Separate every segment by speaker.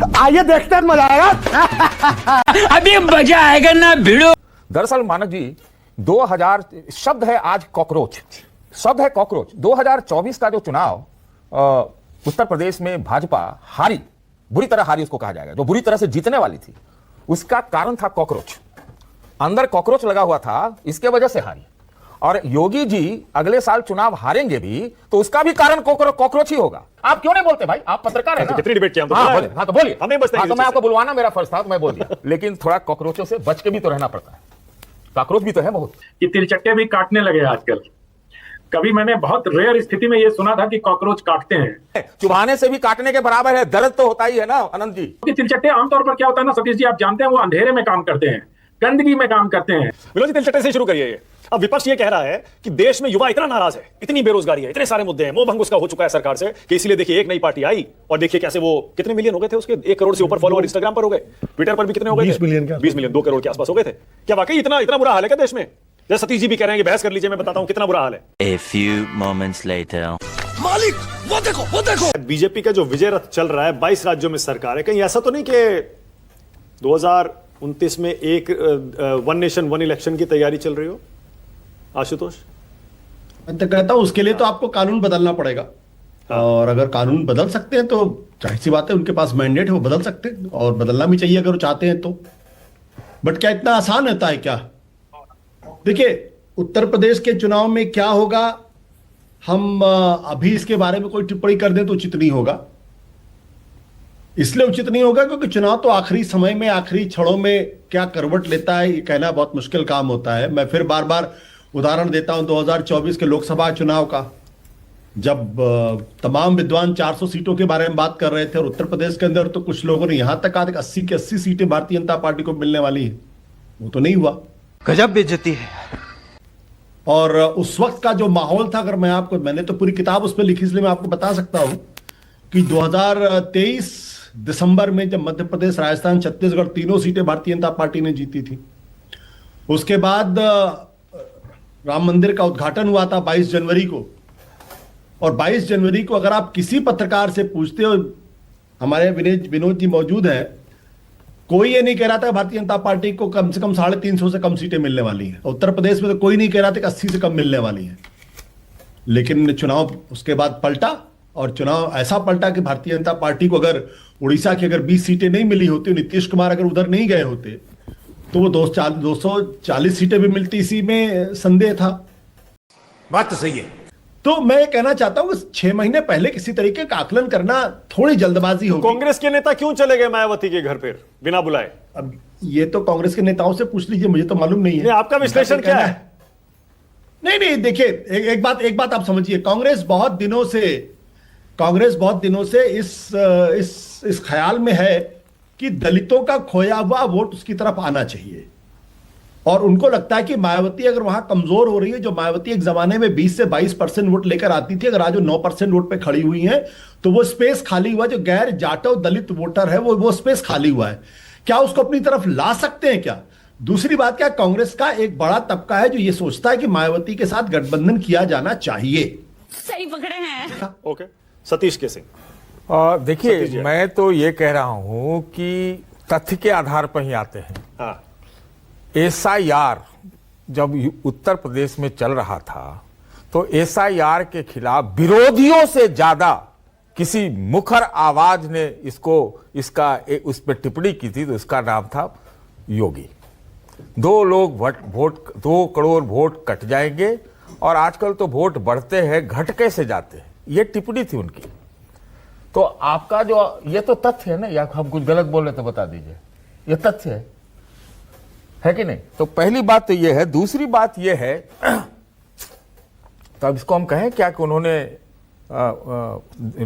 Speaker 1: आइए देखते हैं, मजा आएगा।
Speaker 2: अभी मजा आएगा ना भिड़ो।
Speaker 3: दरअसल मानक जी 2000 शब्द है आज कॉकरोच, शब्द है कॉकरोच। 2024 का जो चुनाव उत्तर प्रदेश में भाजपा हारी, बुरी तरह हारी उसको कहा जाएगा, जो बुरी तरह से जीतने वाली थी, उसका कारण था कॉकरोच। अंदर कॉकरोच लगा हुआ था, इसके वजह से हारी। और योगी जी अगले साल चुनाव हारेंगे भी तो उसका भी कारण कॉकरोच ही होगा। आप क्यों नहीं बोलते भाई, आप पत्रकार हैं ना?
Speaker 4: कितनी डिबेट किया हम तो
Speaker 3: हाँ तो बोलिए।
Speaker 4: हमें बस
Speaker 3: तो मैं आपको बुलवाना मेरा फर्ज था तो मैं बोल दिया। लेकिन थोड़ा कॉकरोचों से बच के भी तो रहना पड़ता है, कॉकरोच भी तो है बहुत।
Speaker 5: कि तिलचट्टे भी काटने लगे आजकल। कभी मैंने बहुत रेयर स्थिति में ये सुना था कि कॉकरोच काटते हैं।
Speaker 3: चुभाने से भी काटने के बराबर है, दर्द तो होता ही है ना अनंत जी।
Speaker 5: कि तिलचट्टे आमतौर पर क्या होता है ना सतीश जी, आप जानते हैं वो अंधेरे में काम करते हैं, गंदगी में काम करते हैं।
Speaker 4: विनोद जी तिलचट्टे से शुरू करिए। ये अब विपक्ष ये कह रहा है कि देश में युवा इतना नाराज है, इतनी बेरोजगारी है, इतने सारे मुद्दे हैं, मोह भंग उसका हो चुका है सरकार से कि इसलिए देखिए एक नई पार्टी आई और देखिए कैसे वो कितने मिलियन हो गए थे उसके, 1 करोड़ से ऊपर फॉलोअर इंस्टाग्राम पर हो गए, ट्विटर पर भी कितने हो गए
Speaker 1: 20 मिलियन
Speaker 4: 20 मिलियन 2 करोड़ के आसपास हो गए थे। क्या वाकई इतना बुरा हाल है क्या देश में? जैसे सतीश जी भी कह रहे हैं कि बहस कर लीजिए, मैं बताता हूं कितना बुरा हाल है।
Speaker 2: A few moments later.
Speaker 6: मालिक वो देखो
Speaker 4: बीजेपी का जो विजय रथ चल रहा है, 22 राज्यों में सरकार है, कहीं ऐसा तो नहीं कि 2029 में एक वन नेशन वन इलेक्शन की तैयारी चल रही हो आशुतोष?
Speaker 7: मैं तो कहता हूं उसके लिए तो आपको कानून बदलना पड़ेगा। और अगर कानून बदल सकते हैं तो जाहिर सी बात है, उनके पास मैंडेट है, वो बदल सकते हैं और बदलना भी चाहिए अगर वो चाहते हैं तो। बट क्या इतना आसान रहता है क्या? देखिए उत्तर प्रदेश के चुनाव में क्या होगा, हम अभी इसके बारे में कोई टिप्पणी कर दें तो उचित नहीं होगा। इसलिए उचित नहीं होगा क्योंकि चुनाव तो आखिरी समय में, आखिरी क्षणों में क्या करवट लेता है ये कहना बहुत मुश्किल काम होता है। मैं फिर बार बार उदाहरण देता हूं 2024 के लोकसभा चुनाव का, जब तमाम विद्वान 400 सीटों के बारे में बात कर रहे थे और उत्तर प्रदेश के अंदर तो कुछ लोगों ने यहां तक कहा था कि 80 की 80 सीटें भारतीय जनता पार्टी को मिलने वाली है। वो तो नहीं हुआ।
Speaker 2: गजब बेइज्जती है।
Speaker 7: और उस वक्त का जो माहौल था, अगर मैंने तो पूरी किताब उस पर लिखी, इसलिए मैं आपको बता सकता हूं कि 2023 दिसंबर में जब मध्य प्रदेश, राजस्थान, छत्तीसगढ़ तीनों सीटें भारतीय जनता पार्टी ने जीती थी, उसके बाद राम मंदिर का उद्घाटन हुआ था 22 जनवरी को। और 22 जनवरी को अगर आप किसी पत्रकार से पूछते हो, हमारे विनोद जी मौजूद हैं, कोई ये नहीं कह रहा था भारतीय जनता पार्टी को कम से कम 350 से कम सीटें मिलने वाली हैं। उत्तर प्रदेश में तो कोई नहीं कह रहा था कि 80 से कम मिलने वाली हैं। लेकिन चुनाव उसके बाद पलटा और चुनाव ऐसा पलटा कि भारतीय जनता पार्टी को अगर उड़ीसा की अगर 20 सीटें नहीं मिली होती, नीतीश कुमार अगर उधर नहीं गए होते, तो वो 240 सीटें भी मिलती, इसी में संदेह था।
Speaker 6: बात तो सही है।
Speaker 7: तो मैं ये कहना चाहता हूं कि 6 महीने पहले किसी तरीके का आकलन करना थोड़ी जल्दबाजी होगी।
Speaker 4: कांग्रेस के नेता क्यों चले गए मायावती के घर पर बिना बुलाए?
Speaker 7: अब ये तो कांग्रेस के नेताओं से पूछ लीजिए, मुझे तो मालूम नहीं है।
Speaker 4: आपका विश्लेषण क्या है?
Speaker 7: नहीं देखिए, एक बात आप समझिए, कांग्रेस बहुत दिनों से इस ख्याल में है कि दलितों का खोया हुआ वोट उसकी तरफ आना चाहिए। और उनको लगता है कि मायावती अगर वहां कमजोर हो रही है, जो मायावती एक जमाने में 20 से 22% वोट लेकर आती थी, अगर आज वो 9% वोट पे खड़ी हुई है तो वो स्पेस खाली हुआ, जो गैर जाटव दलित वोटर है वो स्पेस खाली हुआ है। क्या उसको अपनी तरफ ला सकते हैं क्या? दूसरी बात, क्या कांग्रेस का एक बड़ा तबका है जो ये सोचता है कि मायावती के साथ गठबंधन किया जाना चाहिए।
Speaker 8: सही पकड़े हैं।
Speaker 4: ओके, सतीश के सिंह।
Speaker 3: देखिए मैं तो ये कह रहा हूं कि तथ्य के आधार पर ही आते हैं।
Speaker 4: हाँ,
Speaker 3: SIR जब उत्तर प्रदेश में चल रहा था तो SIR के खिलाफ विरोधियों से ज्यादा किसी मुखर आवाज ने उस पर टिप्पणी की थी, तो उसका नाम था योगी। 2 करोड़ वोट कट जाएंगे और आजकल तो वोट बढ़ते हैं, घट कैसे जाते हैं, ये टिप्पणी थी उनकी। तो आपका जो ये तो तथ्य है ना, या हम कुछ गलत बोल रहे तो बता दीजिए, ये तथ्य है कि नहीं? तो पहली बात तो ये है। दूसरी बात ये है, तो अब इसको हम कहें क्या कि उन्होंने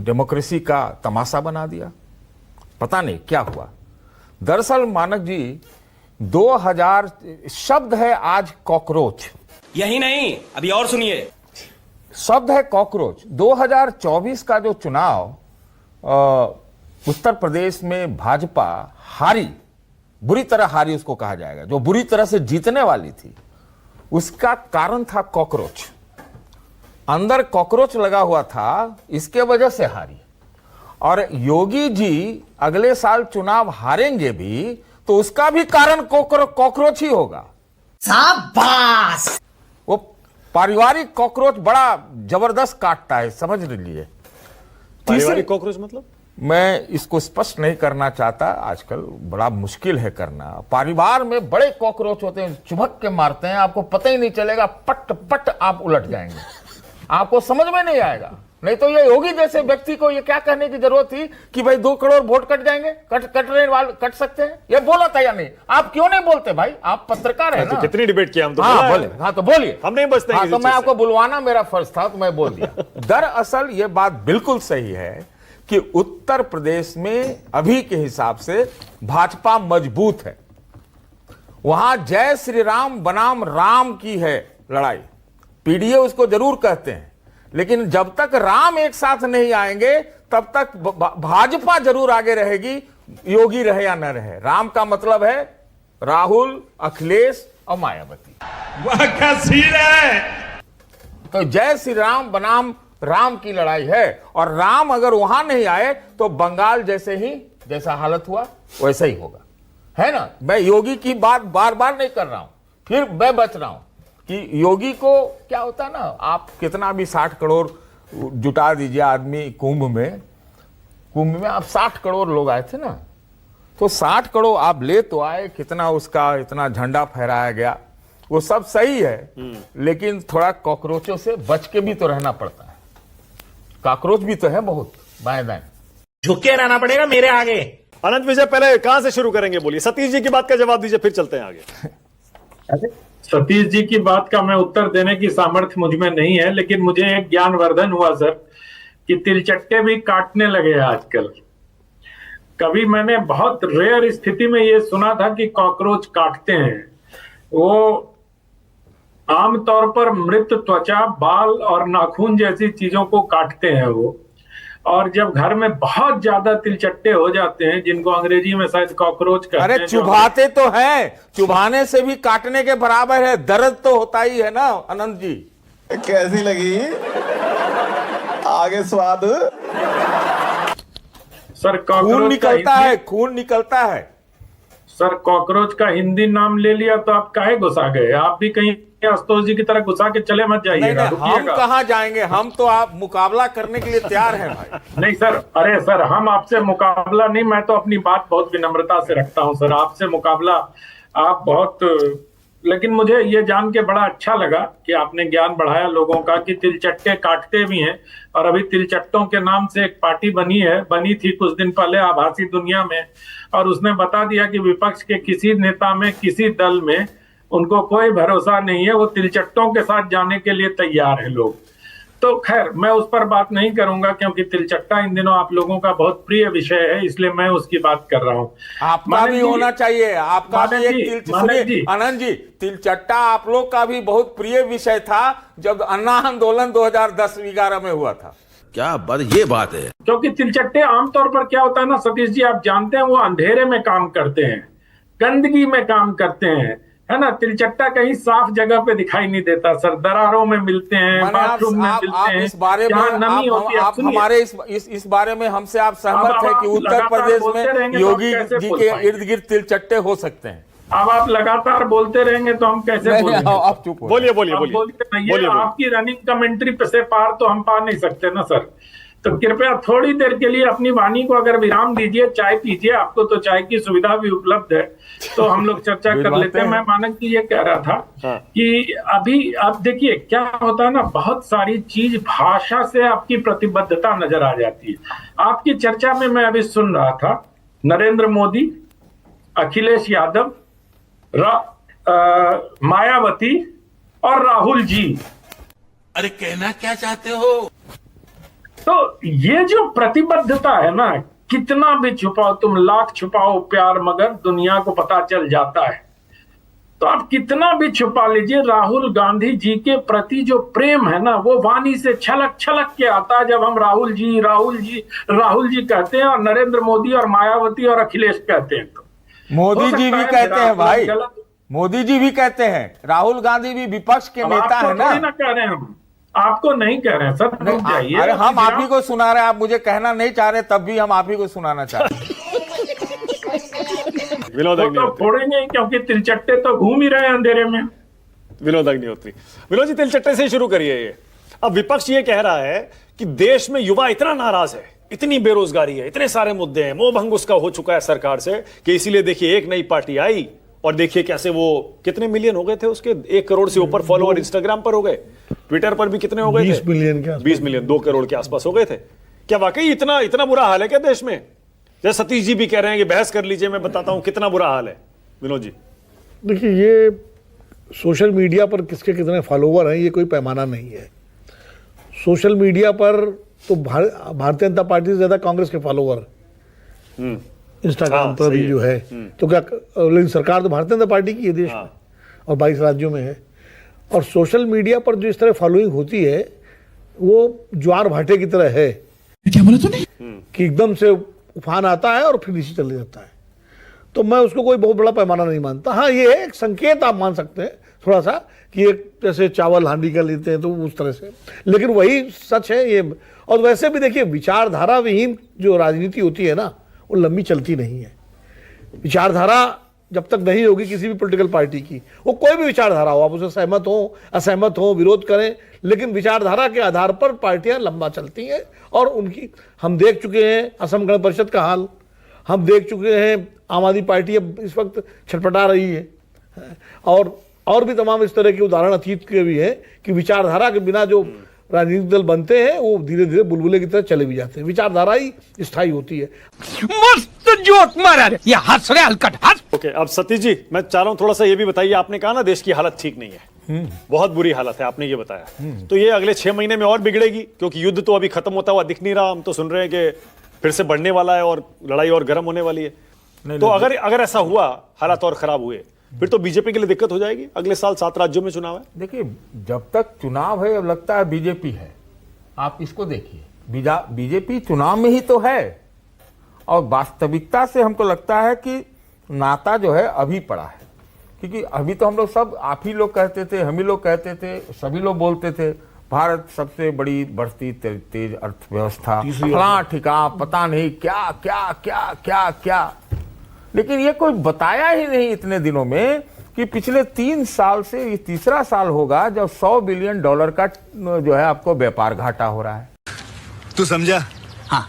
Speaker 3: डेमोक्रेसी का तमाशा बना दिया, पता नहीं क्या हुआ। दरअसल मानक जी 2000 शब्द है आज कॉकरोच,
Speaker 9: यही नहीं अभी और सुनिए,
Speaker 3: शब्द है कॉकरोच। 2024 का जो चुनाव उत्तर प्रदेश में भाजपा हारी, बुरी तरह हारी उसको कहा जाएगा, जो बुरी तरह से जीतने वाली थी, उसका कारण था कॉकरोच। अंदर कॉकरोच लगा हुआ था, इसके वजह से हारी। और योगी जी अगले साल चुनाव हारेंगे भी तो उसका भी कारण कॉकरोच ही होगा। शाबाश! वो पारिवारिक कॉकरोच बड़ा जबरदस्त काटता है, समझ लीजिए।
Speaker 4: पारिवारिक कॉकरोच मतलब?
Speaker 3: मैं इसको स्पष्ट नहीं करना चाहता, आजकल बड़ा मुश्किल है करना। परिवार में बड़े कॉकरोच होते हैं, चुभक के मारते हैं, आपको पता ही नहीं चलेगा, पट पट आप उलट जाएंगे, आपको समझ में नहीं आएगा। नहीं तो ये योगी जैसे व्यक्ति को ये क्या कहने की जरूरत थी कि भाई 2 करोड़ वोट कट जाएंगे, कटने वाले कट सकते हैं, ये बोला था या नहीं? आप क्यों नहीं बोलते भाई, आप पत्रकार है ना?
Speaker 4: तो कितनी डिबेट किया हम तो।
Speaker 3: हाँ बोले, हाँ तो बोलिए।
Speaker 4: हम नहीं बचते।
Speaker 3: हाँ, तो मैं आपको बुलवाना मेरा फर्ज था तो मैं बोल दिया। दरअसल ये बात बिल्कुल सही है कि उत्तर प्रदेश में अभी के हिसाब से भाजपा मजबूत है। वहां जय श्री राम बनाम राम की है लड़ाई, पीडीए उसको जरूर कहते हैं, लेकिन जब तक राम एक साथ नहीं आएंगे तब तक भाजपा जरूर आगे रहेगी, योगी रहे या न रहे। राम का मतलब है राहुल, अखिलेश और मायावती।
Speaker 6: वाह क्या सीन है।
Speaker 3: तो जय श्री राम बनाम राम की लड़ाई है, और राम अगर वहां नहीं आए तो बंगाल जैसा हालत हुआ वैसा ही होगा, है ना? मैं योगी की बात बार बार नहीं कर रहा हूं, फिर मैं बच रहा हूं कि योगी को क्या होता ना, आप कितना भी 60 करोड़ जुटा दीजिए आदमी कुंभ में आप 60 करोड़ लोग आए थे ना, तो 60 करोड़ आप ले तो आए, कितना उसका इतना झंडा फहराया गया, वो सब सही है, लेकिन थोड़ा कॉकरोचों से बच के भी तो रहना पड़ता है। कॉकरोच भी तो है बहुत बाएं दाएं।
Speaker 9: झुके रहना पड़ेगा मेरे आगे।
Speaker 4: अनंत विजय, पहले कहां से शुरू करेंगे बोलिए? सतीश जी की बात का जवाब दीजिए, फिर चलते हैं आगे।
Speaker 5: सतीश जी की बात का मैं उत्तर देने की सामर्थ्य मुझ में नहीं है, लेकिन मुझे एक ज्ञानवर्धन हुआ सर कि तिलचट्टे भी काटने लगे आजकल। कभी मैंने बहुत रेयर स्थिति में ये सुना था कि कॉकरोच काटते हैं। वो आमतौर पर मृत त्वचा, बाल और नाखून जैसी चीजों को काटते हैं वो, और जब घर में बहुत ज्यादा तिलचट्टे हो जाते हैं, जिनको अंग्रेजी में शायद कॉकरोच कहते हैं।
Speaker 3: अरे चुभाते तो हैं, चुभाने से भी काटने के बराबर है, दर्द तो होता ही है ना अनंत जी।
Speaker 10: कैसी लगी आगे स्वाद?
Speaker 5: सर
Speaker 3: खून निकलता है, खून निकलता है।
Speaker 5: सर कॉकरोच का हिंदी नाम ले लिया तो आप काहे घुसा गए? आप भी कहीं आशुतोष जी की तरह घुसा के चले मत जाइएगा।
Speaker 3: हम कहाँ जाएंगे, हम तो आप मुकाबला करने के लिए तैयार हैं भाई।
Speaker 5: नहीं सर, अरे सर हम आपसे मुकाबला नहीं, मैं तो अपनी बात बहुत विनम्रता से रखता हूं सर, आपसे मुकाबला आप बहुत, लेकिन मुझे ये जान के बड़ा अच्छा लगा कि आपने ज्ञान बढ़ाया लोगों का कि तिलचट्टे काटते भी हैं। और अभी तिलचट्टों के नाम से एक पार्टी बनी थी कुछ दिन पहले आभासी दुनिया में, और उसने बता दिया कि विपक्ष के किसी नेता में, किसी दल में उनको कोई भरोसा नहीं है, वो तिलचट्टों के साथ जाने के लिए तैयार है लोग। तो खैर मैं उस पर बात नहीं करूंगा, क्योंकि तिलचट्टा इन दिनों आप लोगों का बहुत प्रिय विषय है, इसलिए मैं उसकी बात कर रहा हूं।
Speaker 3: आपका भी होना चाहिए, आपका भी एक आनंद जी, तिलचट्टा आप लोग का भी बहुत प्रिय विषय था जब अन्ना आंदोलन 2010-11 में हुआ था।
Speaker 6: क्या बात, ये बात है।
Speaker 5: क्योंकि तिलचट्टे आमतौर पर क्या होता है ना सतीश जी, आप जानते हैं वो अंधेरे में काम करते हैं, गंदगी में काम करते हैं, है ना? तिलचट्टा कहीं साफ जगह पे दिखाई नहीं देता सर, दरारों में मिलते हैं, बाथरूम में मिलते हैं,
Speaker 3: इस बारे में आप हमारे इस बारे में हमसे आप सहमत है कि उत्तर प्रदेश में योगी जी के इर्द गिर्द तिलचट्टे हो सकते हैं?
Speaker 5: अब आप लगातार बोलते रहेंगे तो हम कैसे बोलेंगे?
Speaker 3: आप चुप
Speaker 4: बोलिए।
Speaker 5: आपकी रनिंग कमेंट्री पे से पार तो हम पा नहीं सकते ना सर। तो कृपया थोड़ी देर के लिए अपनी वाणी को अगर विराम दीजिए, चाय पीजिए, आपको तो चाय की सुविधा भी उपलब्ध है, तो हम लोग चर्चा कर लेते हैं। मैं मानक जी ये कह रहा था कि अभी आप देखिए क्या होता है ना, बहुत सारी चीज भाषा से आपकी प्रतिबद्धता नजर आ जाती है। आपकी चर्चा में मैं अभी सुन रहा था नरेंद्र मोदी, अखिलेश यादव, मायावती और राहुल जी।
Speaker 6: अरे कहना क्या चाहते हो?
Speaker 5: तो ये जो प्रतिबद्धता है ना, कितना भी छुपाओ तुम, लाख छुपाओ प्यार मगर दुनिया को पता चल जाता है। तो आप कितना भी छुपा लीजिए, राहुल गांधी जी के प्रति जो प्रेम है ना, वो वाणी से छलक छलक के आता है जब हम राहुल जी कहते हैं, और नरेंद्र मोदी और मायावती और अखिलेश कहते हैं। तो
Speaker 3: मोदी जी भी कहते हैं भाई, मोदी जी भी कहते हैं, राहुल गांधी भी विपक्ष के नेता है ना।
Speaker 5: कह रहे हैं हम, आपको नहीं कह रहे हैं सर, रुक जाइए।
Speaker 3: अरे हम आप ही को सुना रहे हैं, आप मुझे कहना नहीं चाह रहे, तब भी हम आप ही को सुनाना चाह रहे हैं।
Speaker 4: विनोद
Speaker 5: तो
Speaker 4: अग्निहोत्री,
Speaker 5: फोड़ेंगे क्योंकि तिलचट्टे तो घूम ही रहे हैं अंधेरे में।
Speaker 4: विनोद अग्निहोत्री, विनोद जी तिलचट्टे से ही शुरू करिए ये। अब विपक्ष ये कह रहा है कि देश में युवा इतना नाराज है, इतनी बेरोजगारी है, इतने सारे मुद्दे हैं, मोहभंग उसका हो चुका है सरकार से कि इसीलिए देखिए एक नई पार्टी आई और देखिए कैसे वो कितने मिलियन हो गए थे उसके, 1 करोड़ से ऊपर फॉलोअर इंस्टाग्राम पर हो गए, ट्विटर पर भी कितने हो गए थे?
Speaker 7: 20 मिलियन के आसपास।
Speaker 4: 20 मिलियन, 2 करोड़ के आसपास हो गए थे। क्या वाकई इतना इतना बुरा हाल है क्या देश में? जैसे सतीश जी भी कह रहे हैं कि बहस कर लीजिए, मैं बताता हूं कितना बुरा हाल है। विनोद जी,
Speaker 7: देखिए, ये सोशल मीडिया पर किसके कितने फॉलोवर हैं ये कोई पैमाना नहीं है। सोशल मीडिया पर तो भारतीय जनता पार्टी से ज्यादा कांग्रेस के फॉलोवर इंस्टाग्राम
Speaker 4: हाँ,
Speaker 7: पर
Speaker 4: सही
Speaker 7: भी
Speaker 4: है।
Speaker 7: जो है, तो क्या, लेकिन सरकार तो भारतीय जनता पार्टी की है देश में और 22 राज्यों में है। और सोशल मीडिया पर जो इस तरह फॉलोइंग होती है वो ज्वार भाटे की तरह है। क्या बोला तूने? कि एकदम से उफान आता है और फिर नीचे चले जाता है। तो मैं उसको कोई बहुत बड़ा पैमाना नहीं मानता। हाँ, ये एक संकेत आप मान सकते हैं थोड़ा सा, कि एक जैसे चावल हांडी का लेते हैं तो उस तरह से, लेकिन वही सच है ये। और वैसे भी देखिए, विचारधारा विहीन जो राजनीति होती है ना, वो लंबी चलती नहीं है। विचारधारा जब तक नहीं होगी किसी भी पॉलिटिकल पार्टी की, वो कोई भी विचारधारा हो, आप उसे सहमत हो असहमत हो विरोध करें, लेकिन विचारधारा के आधार पर पार्टियां लंबा चलती हैं। और उनकी हम देख चुके हैं असम गण परिषद का हाल, हम देख चुके हैं आम आदमी पार्टी अब इस वक्त छटपटा रही है, और भी तमाम इस तरह के उदाहरण अतीत के भी हैं कि विचारधारा के बिना जो राजनीतिक दल बनते हैं वो धीरे धीरे बुलबुले की तरह चले भी जाते हैं। विचारधारा ही स्थायी होती है।
Speaker 2: मस्त जोक मारा रे, ये हंस रहे हलकट हंस।
Speaker 4: ओके, अब सतीश जी मैं चाह रहा हूं थोड़ा सा ये भी बताइए, आपने कहा ना देश की हालत ठीक नहीं है, बहुत बुरी हालत है, आपने ये बताया, तो ये अगले 6 महीने में और बिगड़ेगी? क्योंकि युद्ध तो अभी खत्म होता हुआ दिख नहीं रहा, हम तो सुन रहे हैं कि फिर से बढ़ने वाला है और लड़ाई और गर्म होने वाली है। तो अगर ऐसा हुआ, हालात और खराब हुए, फिर तो बीजेपी के लिए दिक्कत हो जाएगी। अगले साल 7 राज्यों में चुनाव है।
Speaker 3: देखिए, जब तक चुनाव है अब लगता है बीजेपी है, आप इसको देखिए, बीजेपी चुनाव में ही तो है। और वास्तविकता से हमको लगता है कि नाता जो है अभी पड़ा है, क्योंकि अभी तो हम लोग सब आप ही लोग कहते थे, हम ही लोग कहते थे, सभी लोग बोलते थे भारत सबसे बड़ी बढ़ती तेज अर्थव्यवस्था, फलां ठिकाना, पता नहीं क्या क्या क्या क्या क्या। लेकिन ये कोई बताया ही नहीं इतने दिनों में कि पिछले 3 साल से ये तीसरा साल होगा जब $100 बिलियन का जो है आपको व्यापार घाटा हो रहा है।
Speaker 6: तू समझा? हाँ।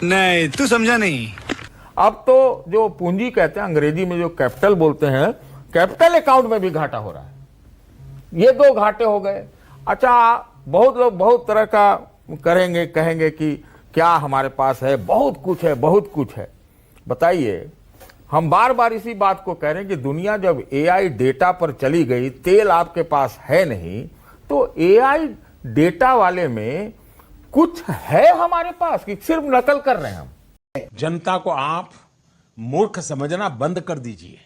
Speaker 6: नहीं, तू समझा नहीं।
Speaker 3: अब तो जो पूंजी कहते हैं अंग्रेजी में, जो कैपिटल बोलते हैं, कैपिटल अकाउंट में भी घाटा हो रहा है। ये 2 घाटे हो गए। अच्छा, बहुत लोग बहुत तरह का करेंगे, कहेंगे कि क्या हमारे पास है, बहुत कुछ है, बहुत कुछ है। बताइए, हम बार बार इसी बात को कह रहे हैं कि दुनिया जब एआई डेटा पर चली गई, तेल आपके पास है नहीं, तो एआई डेटा वाले में कुछ है हमारे पास कि सिर्फ नकल कर रहे हैं हम?
Speaker 6: जनता को आप मूर्ख समझना बंद कर दीजिए।